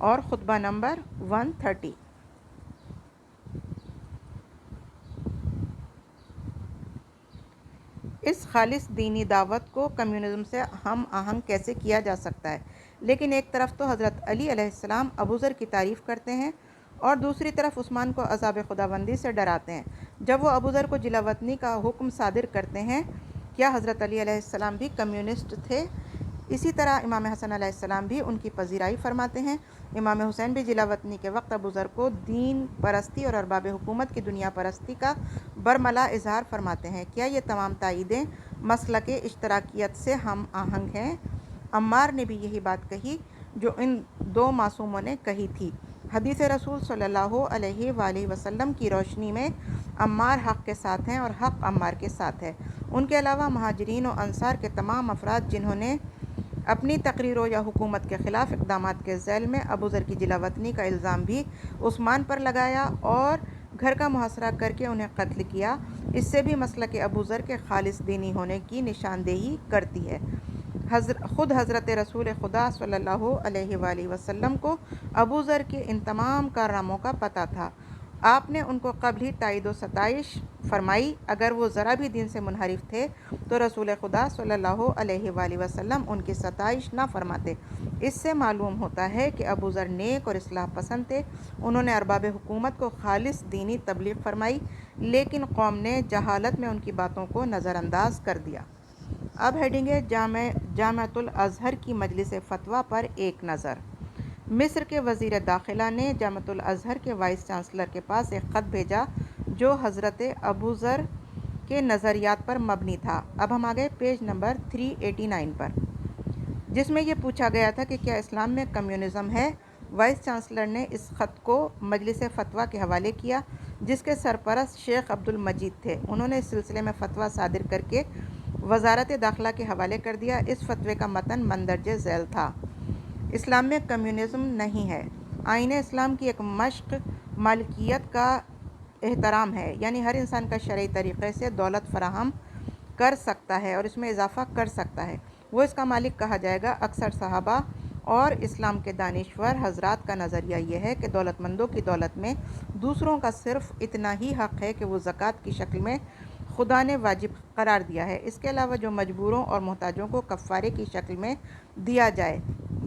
اور خطبہ نمبر 130۔ اس خالص دینی دعوت کو کمیونزم سے ہم آہنگ کیسے کیا جا سکتا ہے؟ لیکن ایک طرف تو حضرت علی علیہ السلام ابو ذر کی تعریف کرتے ہیں اور دوسری طرف عثمان کو عذاب خداوندی سے ڈراتے ہیں۔ جب وہ ابو ذر کو جلا وطنی کا حکم صادر کرتے ہیں، کیا حضرت علی علیہ السلام بھی کمیونسٹ تھے؟ اسی طرح امام حسن علیہ السلام بھی ان کی پذیرائی فرماتے ہیں۔ امام حسین بھی جلا وطنی کے وقت ابو ذر کو دین پرستی اور ارباب حکومت کی دنیا پرستی کا برملا اظہار فرماتے ہیں۔ کیا یہ تمام تائیدیں مسلک اشتراکیت سے ہم آہنگ ہیں؟ عمار نے بھی یہی بات کہی جو ان دو معصوموں نے کہی تھی۔ حدیث رسول صلی اللہ علیہ وآلہ وسلم کی روشنی میں عمار حق کے ساتھ ہیں اور حق عمار کے ساتھ ہے۔ ان کے علاوہ مہاجرین و انصار کے تمام افراد جنہوں نے اپنی تقریروں یا حکومت کے خلاف اقدامات کے ذیل میں ابو ذر کی جلا وطنی کا الزام بھی عثمان پر لگایا اور گھر کا محاصرہ کر کے انہیں قتل کیا، اس سے بھی مسلک ابو ذر کے خالص دینی ہونے کی نشاندہی کرتی ہے۔ خود حضرت رسول خدا صلی اللہ علیہ وآلہ وسلم کو ابو ذر کے ان تمام کارناموں کا پتہ تھا۔ آپ نے ان کو قبل ہی تائید و ستائش فرمائی۔ اگر وہ ذرا بھی دین سے منحرف تھے تو رسول خدا صلی اللہ علیہ وآلہ وسلم ان کی ستائش نہ فرماتے۔ اس سے معلوم ہوتا ہے کہ ابو ذر نیک اور اصلاح پسند تھے۔ انہوں نے ارباب حکومت کو خالص دینی تبلیغ فرمائی، لیکن قوم نے جہالت میں ان کی باتوں کو نظر انداز کر دیا۔ اب ہیڈنگ ہے جامعۃ الازہر کی مجلس فتویٰ پر ایک نظر۔ مصر کے وزیر داخلہ نے جامعۃ الازہر کے وائس چانسلر کے پاس ایک خط بھیجا جو حضرت ابو ذر کے نظریات پر مبنی تھا۔ اب ہم آگئے پیج نمبر 389 پر، جس میں یہ پوچھا گیا تھا کہ کیا اسلام میں کمیونزم ہے؟ وائس چانسلر نے اس خط کو مجلس فتویٰ کے حوالے کیا، جس کے سرپرست شیخ عبد المجید تھے۔ انہوں نے اس سلسلے میں فتویٰ صادر کر کے وزارت داخلہ کے حوالے کر دیا۔ اس فتوے کا متن مندرجہ ذیل تھا: اسلام میں کمیونزم نہیں ہے۔ آئین اسلام کی ایک مشق مالکیت کا احترام ہے، یعنی ہر انسان کا شرعی طریقے سے دولت فراہم کر سکتا ہے اور اس میں اضافہ کر سکتا ہے، وہ اس کا مالک کہا جائے گا۔ اکثر صحابہ اور اسلام کے دانشور حضرات کا نظریہ یہ ہے کہ دولت مندوں کی دولت میں دوسروں کا صرف اتنا ہی حق ہے کہ وہ زکوٰۃ کی شکل میں خدا نے واجب قرار دیا ہے۔ اس کے علاوہ جو مجبوروں اور محتاجوں کو کفارے کی شکل میں دیا جائے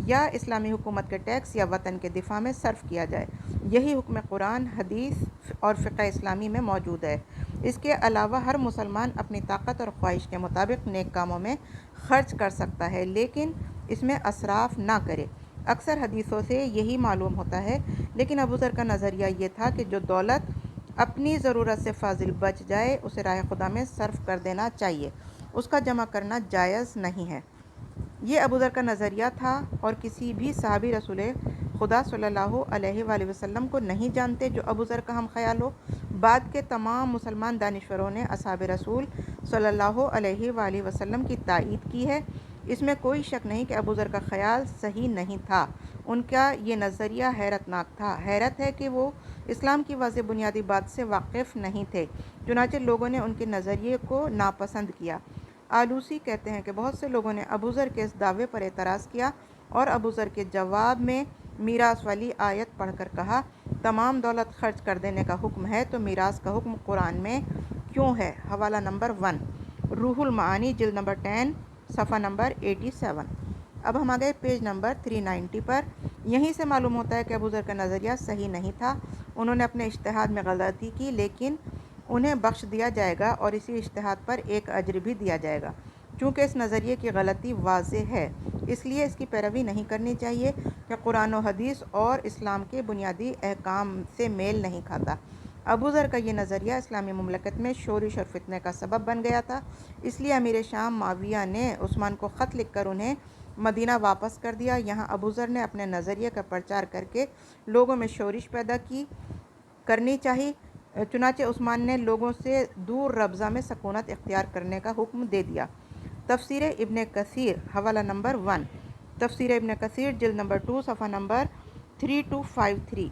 یا اسلامی حکومت کے ٹیکس یا وطن کے دفاع میں صرف کیا جائے، یہی حکم قرآن، حدیث اور فقہ اسلامی میں موجود ہے۔ اس کے علاوہ ہر مسلمان اپنی طاقت اور خواہش کے مطابق نیک کاموں میں خرچ کر سکتا ہے، لیکن اس میں اسراف نہ کرے۔ اکثر حدیثوں سے یہی معلوم ہوتا ہے، لیکن ابو ذر کا نظریہ یہ تھا کہ جو دولت اپنی ضرورت سے فاضل بچ جائے اسے راہ خدا میں صرف کر دینا چاہیے، اس کا جمع کرنا جائز نہیں ہے۔ یہ ابو ذر کا نظریہ تھا اور کسی بھی صحابی رسول خدا صلی اللہ علیہ وآلہ وسلم کو نہیں جانتے جو ابو ذر کا ہم خیال ہو۔ بعد کے تمام مسلمان دانشوروں نے اصحاب رسول صلی اللہ علیہ وآلہ وسلم کی تائید کی ہے۔ اس میں کوئی شک نہیں کہ ابو ذر کا خیال صحیح نہیں تھا، ان کا یہ نظریہ حیرت ناک تھا۔ حیرت ہے کہ وہ اسلام کی واضح بنیادی بات سے واقف نہیں تھے، چنانچہ لوگوں نے ان کے نظریے کو ناپسند کیا۔ آلوسی کہتے ہیں کہ بہت سے لوگوں نے ابو ذر کے اس دعوے پر اعتراض کیا اور ابو ذر کے جواب میں میراث والی آیت پڑھ کر کہا، تمام دولت خرچ کر دینے کا حکم ہے تو میراث کا حکم قرآن میں کیوں ہے؟ حوالہ نمبر 1، روح المعانی جلد نمبر 10 صفحہ نمبر 87۔ اب ہم آگئے پیج نمبر 390 پر۔ یہیں سے معلوم ہوتا ہے کہ ابو ذر کا نظریہ صحیح نہیں تھا، انہوں نے اپنے اجتہاد میں غلطی کی، لیکن انہیں بخش دیا جائے گا اور اسی اجتہاد پر ایک اجر بھی دیا جائے گا۔ چونکہ اس نظریے کی غلطی واضح ہے، اس لیے اس کی پیروی نہیں کرنی چاہیے کہ قرآن و حدیث اور اسلام کے بنیادی احکام سے میل نہیں کھاتا۔ ابو ذر کا یہ نظریہ اسلامی مملکت میں شورش اور فتنے کا سبب بن گیا تھا، اس لیے امیر شام معاویہ نے عثمان کو خط لکھ کر انہیں مدینہ واپس کر دیا۔ یہاں ابو ذر نے اپنے نظریے کا پرچار کر کے لوگوں میں شورش پیدا کرنی چاہی، چنانچہ عثمان نے لوگوں سے دور ربضہ میں سکونت اختیار کرنے کا حکم دے دیا۔ تفسیر ابن کثیر حوالہ نمبر 1، تفسیر ابن کثیر جلد نمبر 2 صفحہ نمبر 3253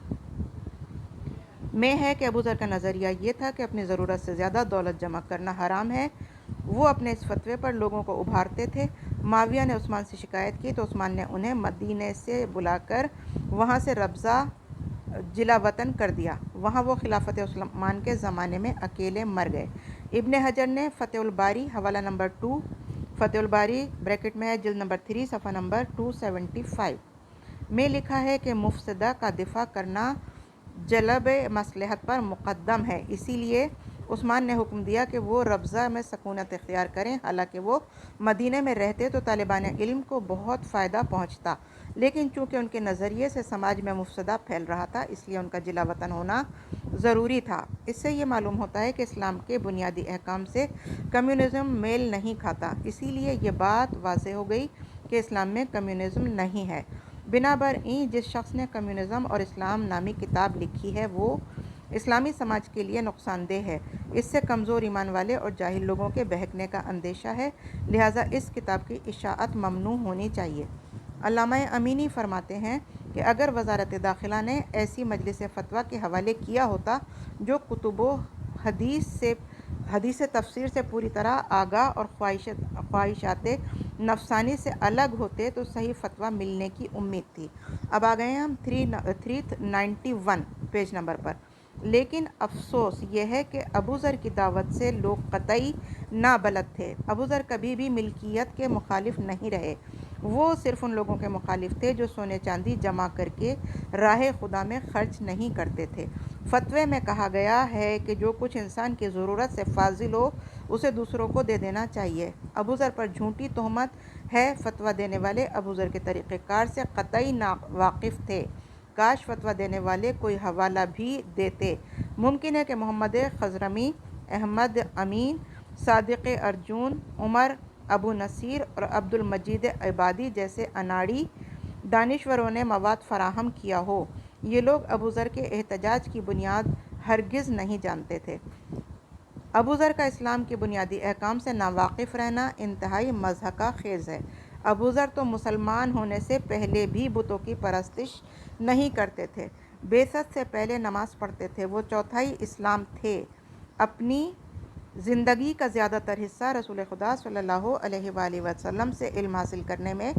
میں ہے کہ ابو ذر کا نظریہ یہ تھا کہ اپنی ضرورت سے زیادہ دولت جمع کرنا حرام ہے۔ وہ اپنے اس فتوے پر لوگوں کو ابھارتے تھے۔ معاویہ نے عثمان سے شکایت کی تو عثمان نے انہیں مدینے سے بلا کر وہاں سے ربضہ جلا وطن کر دیا۔ وہاں وہ خلافت عثمان کے زمانے میں اکیلے مر گئے۔ ابن حجر نے فتح الباری حوالہ نمبر 2، فتح الباری بریکٹ میں ہے جلد نمبر 3 صفحہ نمبر 275 میں لکھا ہے کہ مفسدہ کا دفاع کرنا جلب مصلحت پر مقدم ہے، اسی لیے عثمان نے حکم دیا کہ وہ ربضہ میں سکونت اختیار کریں۔ حالانکہ وہ مدینہ میں رہتے تو طالبان علم کو بہت فائدہ پہنچتا، لیکن چونکہ ان کے نظریے سے سماج میں مفسدہ پھیل رہا تھا، اس لیے ان کا جلا وطن ہونا ضروری تھا۔ اس سے یہ معلوم ہوتا ہے کہ اسلام کے بنیادی احکام سے کمیونزم میل نہیں کھاتا، اسی لیے یہ بات واضح ہو گئی کہ اسلام میں کمیونزم نہیں ہے۔ بنابراین جس شخص نے کمیونزم اور اسلام نامی کتاب لکھی ہے وہ اسلامی سماج کے لیے نقصان دہ ہے۔ اس سے کمزور ایمان والے اور جاہل لوگوں کے بہکنے کا اندیشہ ہے، لہٰذا اس کتاب کی اشاعت ممنوع ہونی چاہیے۔ علامہ امینی فرماتے ہیں کہ اگر وزارت داخلہ نے ایسی مجلس فتویٰ کے حوالے کیا ہوتا جو کتب و حدیث تفسیر سے پوری طرح آگاہ اور خواہشات نفسانی سے الگ ہوتے تو صحیح فتویٰ ملنے کی امید تھی۔ اب آ گئے ہیں ہم 391 پیج نمبر پر۔ لیکن افسوس یہ ہے کہ ابو ذر کی دعوت سے لوگ قطعی نابلد تھے۔ ابو ذر کبھی بھی ملکیت کے مخالف نہیں رہے، وہ صرف ان لوگوں کے مخالف تھے جو سونے چاندی جمع کر کے راہ خدا میں خرچ نہیں کرتے تھے۔ فتوے میں کہا گیا ہے کہ جو کچھ انسان کی ضرورت سے فاضل ہو اسے دوسروں کو دے دینا چاہیے۔ ابو ذر پر جھوٹی تہمت ہے۔ فتویٰ دینے والے ابو ذر کے طریقہ کار سے قطعی ناواقف تھے۔ کاش فتویٰ دینے والے کوئی حوالہ بھی دیتے۔ ممکن ہے کہ محمد خضرمی، احمد امین، صادق ارجن، عمر ابو نصیر اور عبد المجید عبادی جیسے اناڑی دانشوروں نے مواد فراہم کیا ہو۔ یہ لوگ ابو ذر کے احتجاج کی بنیاد ہرگز نہیں جانتے تھے۔ ابو ذر کا اسلام کے بنیادی احکام سے ناواقف رہنا انتہائی مضحکہ خیز ہے۔ ابو ذر تو مسلمان ہونے سے پہلے بھی بتوں کی پرستش نہیں کرتے تھے، بعثت سے پہلے نماز پڑھتے تھے، وہ چوتھائی اسلام تھے۔ اپنی زندگی کا زیادہ تر حصہ رسول خدا صلی اللہ علیہ وآلہ وسلم سے علم حاصل کرنے میں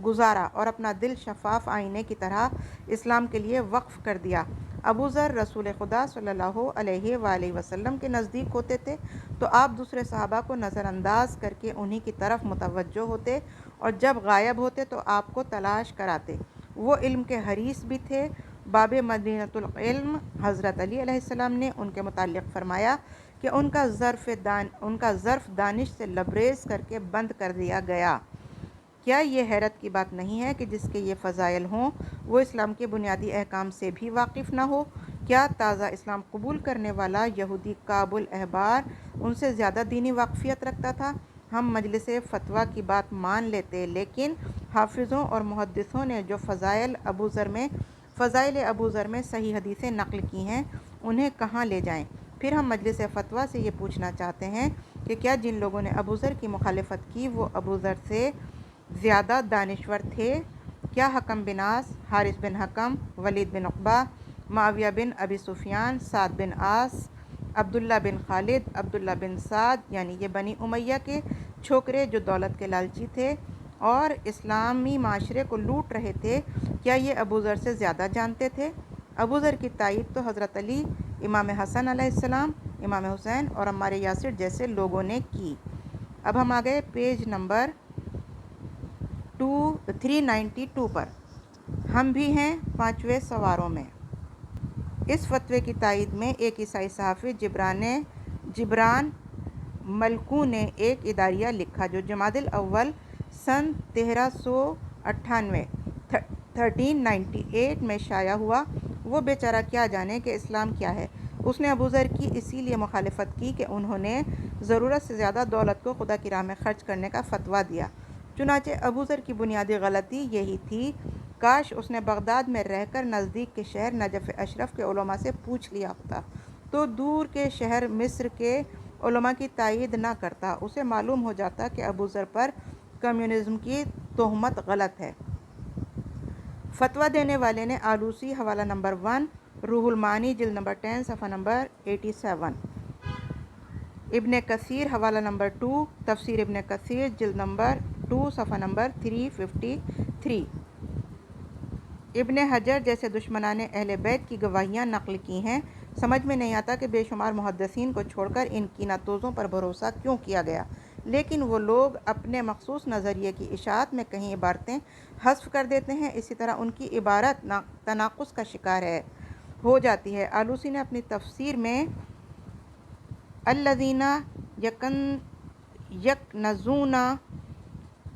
گزارا اور اپنا دل شفاف آئینے کی طرح اسلام کے لیے وقف کر دیا۔ ابو ذر رسول خدا صلی اللہ علیہ وآلہ وسلم کے نزدیک ہوتے تھے تو آپ دوسرے صحابہ کو نظر انداز کر کے انہی کی طرف متوجہ ہوتے اور جب غائب ہوتے تو آپ کو تلاش کراتے۔ وہ علم کے حریص بھی تھے۔ باب مدینۃ العلم حضرت علی علیہ السلام نے ان کے متعلق فرمایا کہ ان کا ظرف دانش سے لبریز کر کے بند کر دیا گیا۔ کیا یہ حیرت کی بات نہیں ہے کہ جس کے یہ فضائل ہوں وہ اسلام کے بنیادی احکام سے بھی واقف نہ ہو؟ کیا تازہ اسلام قبول کرنے والا یہودی کعب الاحبار ان سے زیادہ دینی واقفیت رکھتا تھا؟ ہم مجلس فتویٰ کی بات مان لیتے، لیکن حافظوں اور محدثوں نے جو فضائل ابو ذر میں صحیح حدیثیں نقل کی ہیں انہیں کہاں لے جائیں؟ پھر ہم مجلس فتویٰ سے یہ پوچھنا چاہتے ہیں کہ کیا جن لوگوں نے ابو ذر کی مخالفت کی وہ ابو ذر سے زیادہ دانشور تھے؟ کیا حکم بن عاص، حارث بن حکم، ولید بن عقبہ، معاویہ بن ابی سفیان، سعد بن عاص، عبداللہ بن خالد، عبداللہ بن سعد یعنی یہ بنی امیہ کے چھوکرے جو دولت کے لالچی تھے اور اسلامی معاشرے کو لوٹ رہے تھے، کیا یہ ابو ذر سے زیادہ جانتے تھے؟ ابو ذر کی تائید تو حضرت علی، امام حسن علیہ السلام، امام حسین اور عمار یاسر جیسے لوگوں نے کی۔ اب ہم آ گئے پیج نمبر 392 پر۔ ہم بھی ہیں 5ویں سواروں میں۔ اس فتوے کی تائید میں ایک عیسائی صحافی جبران ملکو نے ایک اداریہ لکھا جو جمادی الاول سن 1398 میں شائع ہوا۔ وہ بیچارہ کیا جانے کہ اسلام کیا ہے۔ اس نے ابو ذر کی اسی لیے مخالفت کی کہ انہوں نے ضرورت سے زیادہ دولت کو خدا کی راہ میں خرچ کرنے کا فتویٰ دیا۔ چنانچہ ابو ذر کی بنیادی غلطی یہی تھی، کاش اس نے بغداد میں رہ کر نزدیک کے شہر نجف اشرف کے علماء سے پوچھ لیا ہوتا تو دور کے شہر مصر کے علماء کی تائید نہ کرتا۔ اسے معلوم ہو جاتا کہ ابو ذر پر کمیونزم کی تہمت غلط ہے۔ فتویٰ دینے والے نے آلوسی، حوالہ نمبر 1، روح المعانی جلد نمبر 10 صفحہ نمبر 87، ابن کثیر حوالہ نمبر 2، تفسیر ابن کثیر جلد نمبر 2 صفحہ نمبر 353، ابن حجر جیسے دشمنان اہل بیت کی گواہیاں نقل کی ہیں۔ سمجھ میں نہیں آتا کہ بے شمار محدثین کو چھوڑ کر ان کینہ توزوں پر بھروسہ کیوں کیا گیا، لیکن وہ لوگ اپنے مخصوص نظریے کی اشاعت میں کہیں عبارتیں حذف کر دیتے ہیں، اسی طرح ان کی عبارت تناقض کا شکار ہو جاتی ہے۔ آلوسی نے اپنی تفسیر میں الذین یکنزون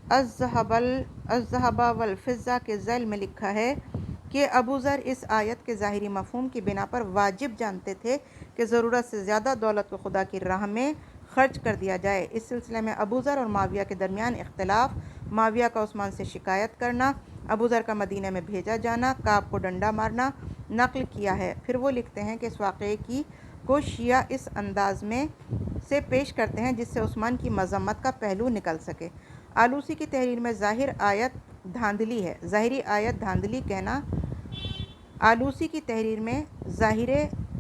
الذھب والفضہ کے ذیل میں لکھا ہے کہ ابو ذر اس آیت کے ظاہری مفہوم کی بنا پر واجب جانتے تھے کہ ضرورت سے زیادہ دولت کو خدا کی راہ میں خرچ کر دیا جائے۔ اس سلسلے میں ابو ذر اور معاویہ کے درمیان اختلاف، معاویہ کا عثمان سے شکایت کرنا، ابو ذر کا مدینہ میں بھیجا جانا، کعب کو ڈنڈا مارنا نقل کیا ہے۔ پھر وہ لکھتے ہیں کہ اس واقعے کو شیعہ اس انداز میں سے پیش کرتے ہیں جس سے عثمان کی مذمت کا پہلو نکل سکے۔ آلوسی کی تحریر میں ظاہری آیت دھاندلی کہنا آلوسی کی تحریر میں ظاہر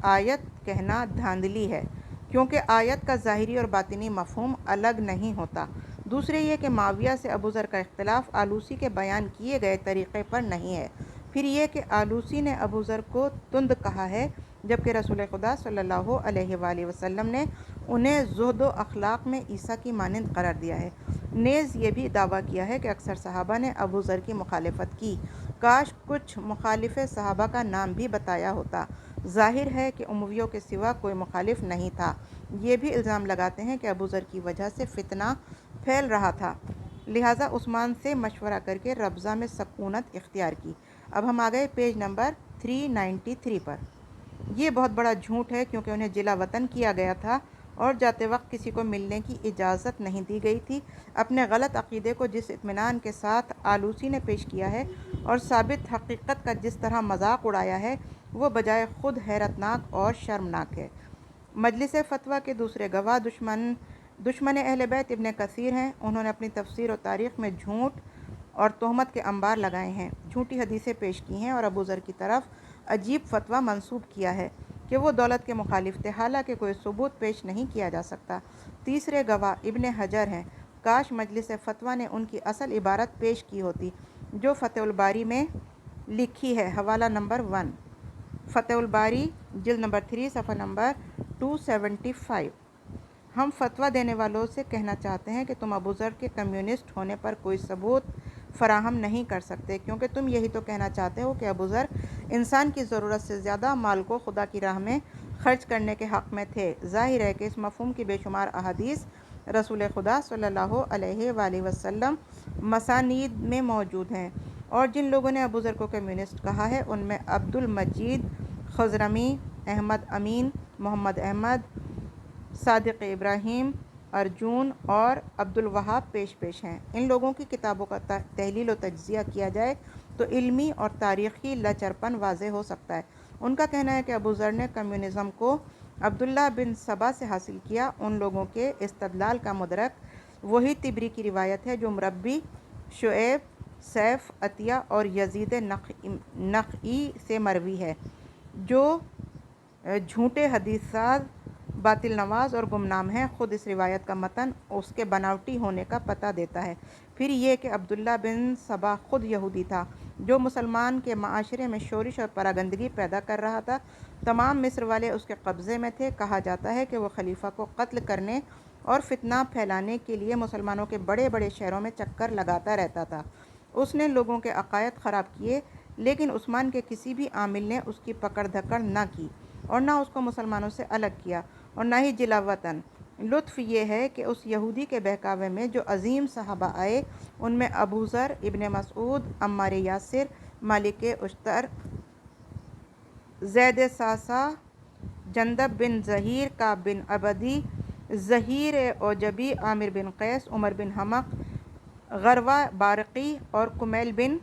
آیت کہنا دھاندلی ہے، کیونکہ آیت کا ظاہری اور باطنی مفہوم الگ نہیں ہوتا۔ دوسرے یہ کہ معاویہ سے ابو ذر کا اختلاف آلوسی کے بیان کیے گئے طریقے پر نہیں ہے۔ پھر یہ کہ آلوسی نے ابو ذر کو تند کہا ہے جبکہ رسول خدا صلی اللہ علیہ وآلہ وسلم نے انہیں زہد و اخلاق میں عیسیٰ کی مانند قرار دیا ہے۔ نیز یہ بھی دعویٰ کیا ہے کہ اکثر صحابہ نے ابو ذر کی مخالفت کی، کاش کچھ مخالف صحابہ کا نام بھی بتایا ہوتا۔ ظاہر ہے کہ امویوں کے سوا کوئی مخالف نہیں تھا۔ یہ بھی الزام لگاتے ہیں کہ ابو ذر کی وجہ سے فتنہ پھیل رہا تھا، لہٰذا عثمان سے مشورہ کر کے ربضہ میں سکونت اختیار کی۔ اب ہم آ گئے پیج نمبر 393 پر۔ یہ بہت بڑا جھوٹ ہے کیونکہ انہیں جلا وطن کیا گیا تھا اور جاتے وقت کسی کو ملنے کی اجازت نہیں دی گئی تھی۔ اپنے غلط عقیدے کو جس اطمینان کے ساتھ آلوسی نے پیش کیا ہے اور ثابت حقیقت کا جس طرح مذاق اڑایا ہے وہ بجائے خود حیرت ناک اور شرمناک ہے۔ مجلس فتویٰ کے دوسرے گواہ دشمن اہل بیت ابن کثیر ہیں۔ انہوں نے اپنی تفسیر و تاریخ میں جھوٹ اور تہمت کے انبار لگائے ہیں، جھوٹی حدیثیں پیش کی ہیں اور ابو ذر کی طرف عجیب فتویٰ منسوب کیا ہے کہ وہ دولت کے مخالف تھے، حالانکہ کوئی ثبوت پیش نہیں کیا جا سکتا۔ تیسرے گواہ ابن حجر ہیں۔ کاش مجلس فتویٰ نے ان کی اصل عبارت پیش کی ہوتی جو فتح الباری میں لکھی ہے، حوالہ نمبر 1، فتح الباری جلد نمبر 3 صفحہ نمبر 275۔ ہم فتویٰ دینے والوں سے کہنا چاہتے ہیں کہ تم ابو ذر کے کمیونسٹ ہونے پر کوئی ثبوت فراہم نہیں کر سکتے، کیونکہ تم یہی تو کہنا چاہتے ہو کہ ابو ذر انسان کی ضرورت سے زیادہ مال کو خدا کی راہ میں خرچ کرنے کے حق میں تھے۔ ظاہر ہے کہ اس مفہوم کی بے شمار احادیث رسول خدا صلی اللہ علیہ وآلہ وسلم مسانید میں موجود ہیں، اور جن لوگوں نے ابو ذر کو کمیونسٹ کہا ہے ان میں عبد المجید خضرمی، احمد امین، محمد احمد، صادق ابراہیم، ارجون اور عبدالوہاب پیش ہیں۔ ان لوگوں کی کتابوں کا تحلیل و تجزیہ کیا جائے تو علمی اور تاریخی لچرپن واضح ہو سکتا ہے۔ ان کا کہنا ہے کہ ابو ذر نے کمیونزم کو عبداللہ بن سبا سے حاصل کیا۔ ان لوگوں کے استدلال کا مدرک وہی طبری کی روایت ہے جو مربی، شعیب، سیف، عطیہ اور یزید نخعی سے مروی ہے، جو جھوٹے حدیث ساز، باطل نواز اور گمنام ہیں۔ خود اس روایت کا متن اس کے بناوٹی ہونے کا پتہ دیتا ہے۔ پھر یہ کہ عبداللہ بن سبا خود یہودی تھا جو مسلمان کے معاشرے میں شورش اور پراگندگی پیدا کر رہا تھا۔ تمام مصر والے اس کے قبضے میں تھے۔ کہا جاتا ہے کہ وہ خلیفہ کو قتل کرنے اور فتنہ پھیلانے کے لیے مسلمانوں کے بڑے بڑے شہروں میں چکر لگاتا رہتا تھا۔ اس نے لوگوں کے عقائد خراب کیے، لیکن عثمان کے کسی بھی عامل نے اس کی پکڑ دھکڑ نہ کی اور نہ اس کو مسلمانوں سے الگ کیا اور نہ ہی جلا وطن۔ لطف یہ ہے کہ اس یہودی کے بہکاوے میں جو عظیم صحابہ آئے، ان میں ابو ذر، ابن مسعود، عمار یاسر، مالک اشتر، زید ساسا، جندب بن زہیر، کعب بن عبدی، زہیر اوجبی، عامر بن قیس، عمر بن حمق، غروہ بارقی اور کمیل بن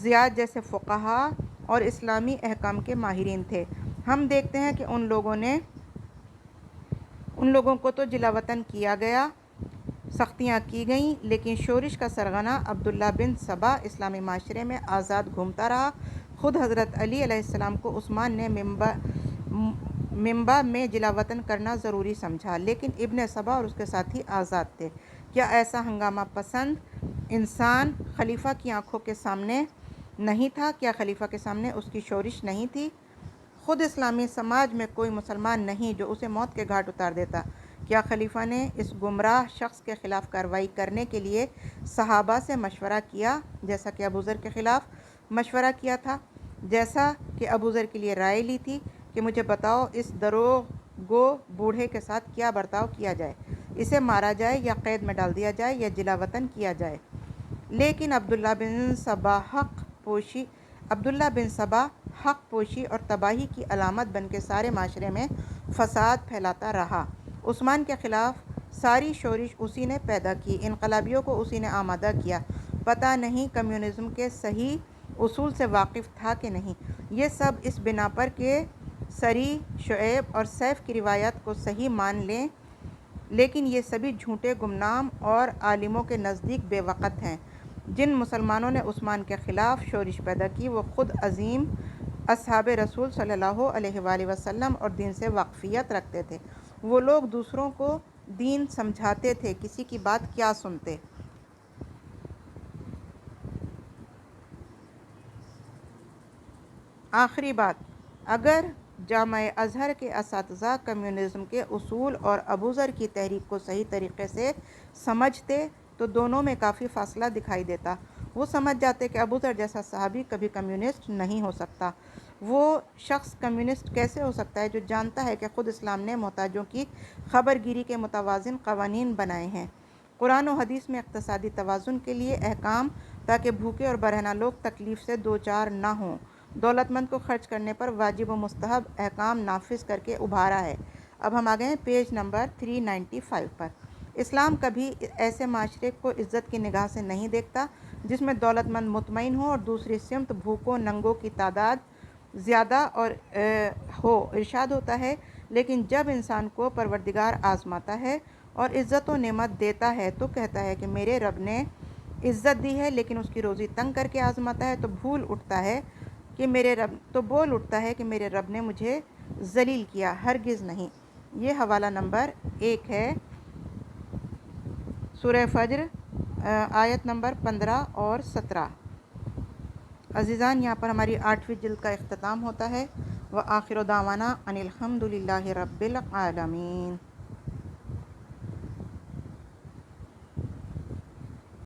زیاد جیسے فقہا اور اسلامی احکام کے ماہرین تھے۔ ہم دیکھتے ہیں کہ ان لوگوں کو تو جلا وطن کیا گیا، سختیاں کی گئیں، لیکن شورش کا سرغنہ عبداللہ بن سبا اسلامی معاشرے میں آزاد گھومتا رہا۔ خود حضرت علی علیہ السلام کو عثمان نے منبع میں جلا وطن کرنا ضروری سمجھا، لیکن ابن سبا اور اس کے ساتھی آزاد تھے۔ کیا ایسا ہنگامہ پسند انسان خلیفہ کی آنکھوں کے سامنے نہیں تھا؟ کیا خلیفہ کے سامنے اس کی شورش نہیں تھی؟ خود اسلامی سماج میں کوئی مسلمان نہیں جو اسے موت کے گھاٹ اتار دیتا۔ کیا خلیفہ نے اس گمراہ شخص کے خلاف کارروائی کرنے کے لیے صحابہ سے مشورہ کیا، جیسا کہ ابو ذر کے خلاف مشورہ کیا تھا؟ جیسا کہ ابو ذر کے لیے رائے لی تھی کہ مجھے بتاؤ اس دروغ گو بوڑھے کے ساتھ کیا برتاؤ کیا جائے، اسے مارا جائے یا قید میں ڈال دیا جائے یا جلا وطن کیا جائے؟ لیکن عبداللہ بن سبا حق پوشی اور تباہی کی علامت بن کے سارے معاشرے میں فساد پھیلاتا رہا۔ عثمان کے خلاف ساری شورش اسی نے پیدا کی، انقلابیوں کو اسی نے آمادہ کیا۔ پتہ نہیں کمیونزم کے صحیح اصول سے واقف تھا کہ نہیں۔ یہ سب اس بنا پر کہ سری، شعیب اور سیف کی روایات کو صحیح مان لیں، لیکن یہ سبھی جھوٹے، گمنام اور عالموں کے نزدیک بے وقت ہیں۔ جن مسلمانوں نے عثمان کے خلاف شورش پیدا کی وہ خود عظیم اصحاب رسول صلی اللہ علیہ وآلہ وسلم اور دین سے واقفیت رکھتے تھے۔ وہ لوگ دوسروں کو دین سمجھاتے تھے، کسی کی بات کیا سنتے۔ آخری بات، اگر جامعہ ازہر کے اساتذہ کمیونزم کے اصول اور ابو ذر کی تحریک کو صحیح طریقے سے سمجھتے تو دونوں میں کافی فاصلہ دکھائی دیتا۔ وہ سمجھ جاتے کہ ابو ذر جیسا صحابی کبھی کمیونسٹ نہیں ہو سکتا۔ وہ شخص کمیونسٹ کیسے ہو سکتا ہے جو جانتا ہے کہ خود اسلام نے محتاجوں کی خبر گیری کے متوازن قوانین بنائے ہیں، قرآن و حدیث میں اقتصادی توازن کے لیے احکام تاکہ بھوکے اور برہنہ لوگ تکلیف سے دوچار نہ ہوں، دولت مند کو خرچ کرنے پر واجب و مستحب احکام نافذ کر کے ابھارا ہے۔ اب ہم آگئے ہیں پیج نمبر 395 پر۔ اسلام کبھی ایسے معاشرے کو عزت کی نگاہ سے نہیں دیکھتا جس میں دولت مند مطمئن ہو اور دوسری سمت بھوکوں ننگوں کی تعداد زیادہ ہو۔ ارشاد ہوتا ہے، لیکن جب انسان کو پروردگار آزماتا ہے اور عزت و نعمت دیتا ہے تو کہتا ہے کہ میرے رب نے عزت دی ہے، لیکن اس کی روزی تنگ کر کے آزماتا ہے تو بول اٹھتا ہے کہ میرے رب نے مجھے ذلیل کیا، ہرگز نہیں۔ یہ حوالہ نمبر 1 ہے، سورہ فجر، آیت نمبر 15 اور 17۔ عزیزان، یہاں پر ہماری 8ویں جلد کا اختتام ہوتا ہے۔ وآخر دعوانا ان الحمد للہ رب العالمین۔